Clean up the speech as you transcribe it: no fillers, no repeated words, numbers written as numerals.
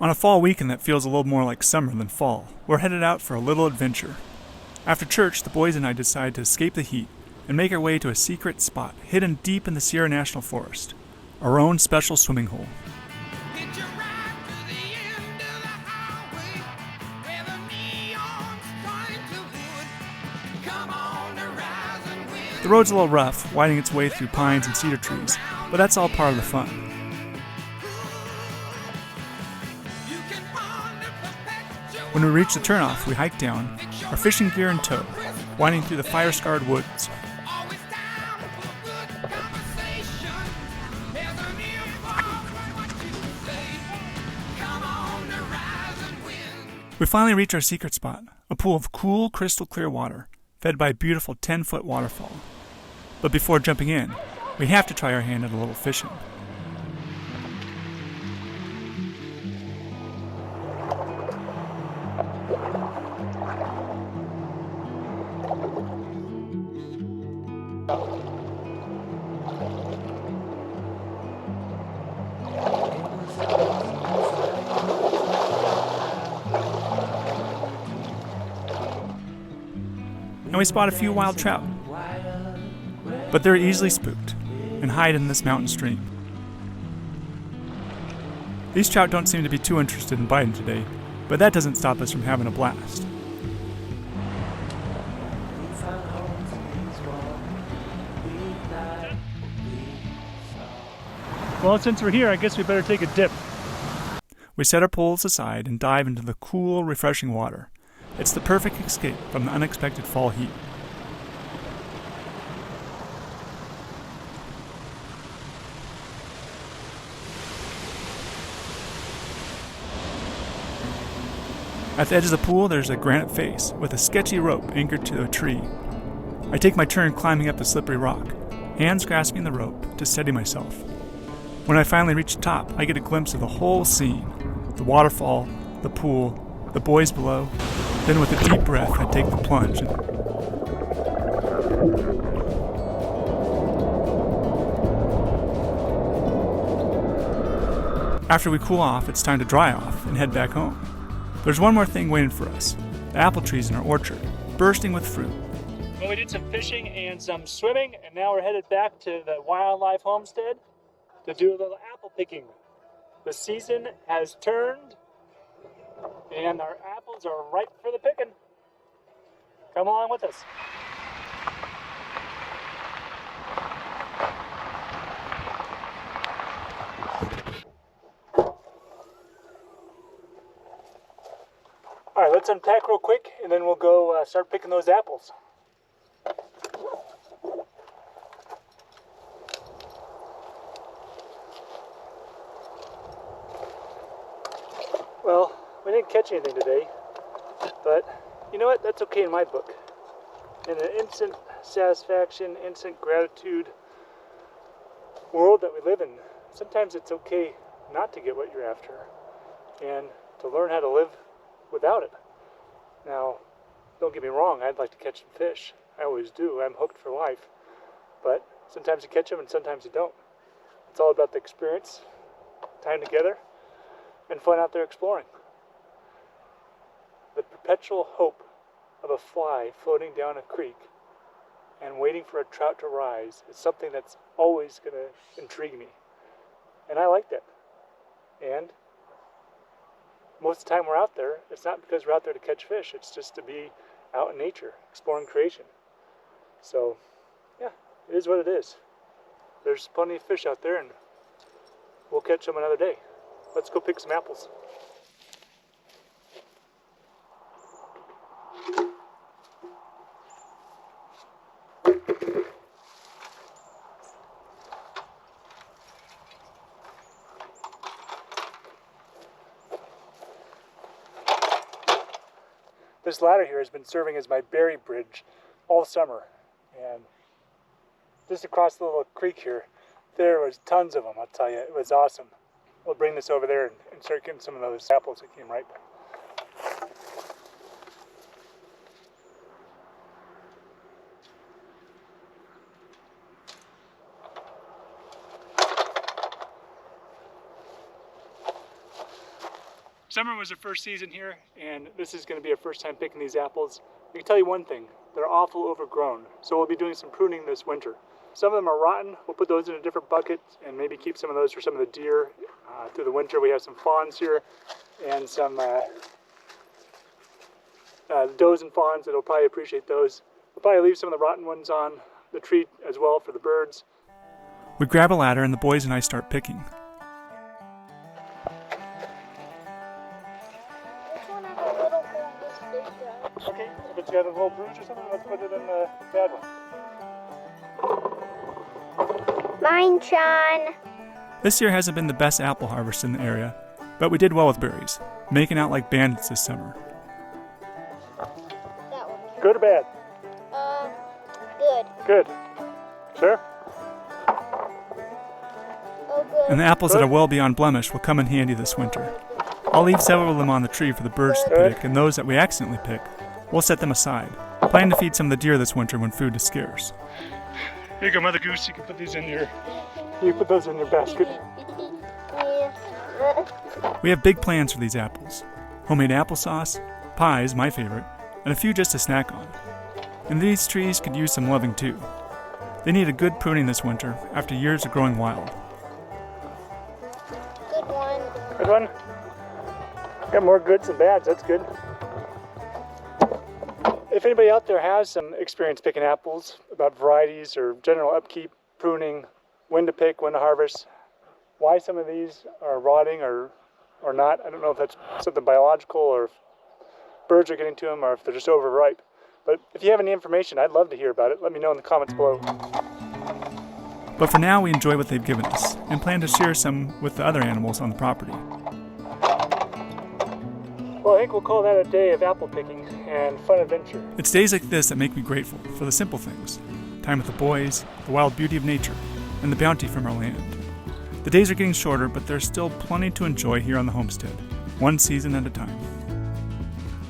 On a fall weekend that feels a little more like summer than fall, we're headed out for a little adventure. After church, the boys and I decide to escape the heat and make our way to a secret spot hidden deep in the Sierra National Forest, our own special swimming hole. The road's a little rough, winding its way through pines and cedar trees, but that's all part of the fun. When we reach the turnoff, we hike down, our fishing gear in tow, winding through the fire-scarred woods. We finally reach our secret spot, a pool of cool, crystal-clear water, fed by a beautiful 10-foot waterfall. But before jumping in, we have to try our hand at a little fishing. And we spot a few wild trout. But they're easily spooked and hide in this mountain stream. These trout don't seem to be too interested in biting today, but that doesn't stop us from having a blast. Well, since we're here, I guess we better take a dip. We set our poles aside and dive into the cool, refreshing water. It's the perfect escape from the unexpected fall heat. At the edge of the pool, there's a granite face with a sketchy rope anchored to a tree. I take my turn climbing up the slippery rock, hands grasping the rope to steady myself. When I finally reach the top, I get a glimpse of the whole scene: the waterfall, the pool, the boys below. Then with a deep breath, I take the plunge. After we cool off, it's time to dry off and head back home. There's one more thing waiting for us: the apple trees in our orchard, bursting with fruit. Well, we did some fishing and some swimming, and now we're headed back to the wildlife homestead to do a little apple picking. The season has turned, and our apples are ripe for the picking. Come along with us. All right, let's unpack real quick, and then we'll go start picking those apples. Well, we didn't catch anything today, but you know what? That's okay in my book. In an instant satisfaction, instant gratitude world that we live in, sometimes it's okay not to get what you're after and to learn how to live without it. Now, don't get me wrong, I'd like to catch some fish. I always do. I'm hooked for life. But sometimes you catch them and sometimes you don't. It's all about the experience, time together, and fun out there exploring. The perpetual hope of a fly floating down a creek and waiting for a trout to rise is something that's always going to intrigue me. And I like that. And most of the time we're out there, it's not because we're out there to catch fish, it's just to be out in nature, exploring creation. So, yeah, it is what it is. There's plenty of fish out there, and we'll catch them another day. Let's go pick some apples. This ladder here has been serving as my berry bridge all summer, and just across the little creek here, there was tons of them, I'll tell you. It was awesome. We'll bring this over there and start getting some of those apples that came ripe. Summer was our first season here, and this is going to be our first time picking these apples. I can tell you one thing, they're awful overgrown, so we'll be doing some pruning this winter. Some of them are rotten. We'll put those in a different bucket and maybe keep some of those for some of the deer through the winter. We have some fawns here and some does and fawns that'll probably appreciate those. We'll probably leave some of the rotten ones on the tree as well for the birds. We grab a ladder and the boys and I start picking. Okay, if it's got a little bruise or something, let's put it in the bad one. Mine, John. This year hasn't been the best apple harvest in the area, but we did well with berries, making out like bandits this summer. That one. Good or bad? Good. Good. Sure? Oh, good. And the apples that are well beyond blemish will come in handy this winter. I'll leave several of them on the tree for the birds to pick, and those that we accidentally pick, we'll set them aside. Plan to feed some of the deer this winter when food is scarce. Here you go, Mother Goose. You can put these in your. You put those in your basket. We have big plans for these apples. Homemade applesauce, pies, my favorite, and a few just to snack on. And these trees could use some loving too. They need a good pruning this winter after years of growing wild. Good one. Good one. Got more goods than bads. That's good. If anybody out there has some experience picking apples, about varieties or general upkeep, pruning, when to pick, when to harvest, why some of these are rotting or not, I don't know if that's something biological or if birds are getting to them or if they're just overripe. But if you have any information, I'd love to hear about it. Let me know in the comments below. But for now, we enjoy what they've given us and plan to share some with the other animals on the property. Well, I think we'll call that a day of apple picking and fun adventure. It's days like this that make me grateful for the simple things. Time with the boys, the wild beauty of nature, and the bounty from our land. The days are getting shorter, but there's still plenty to enjoy here on the homestead, one season at a time.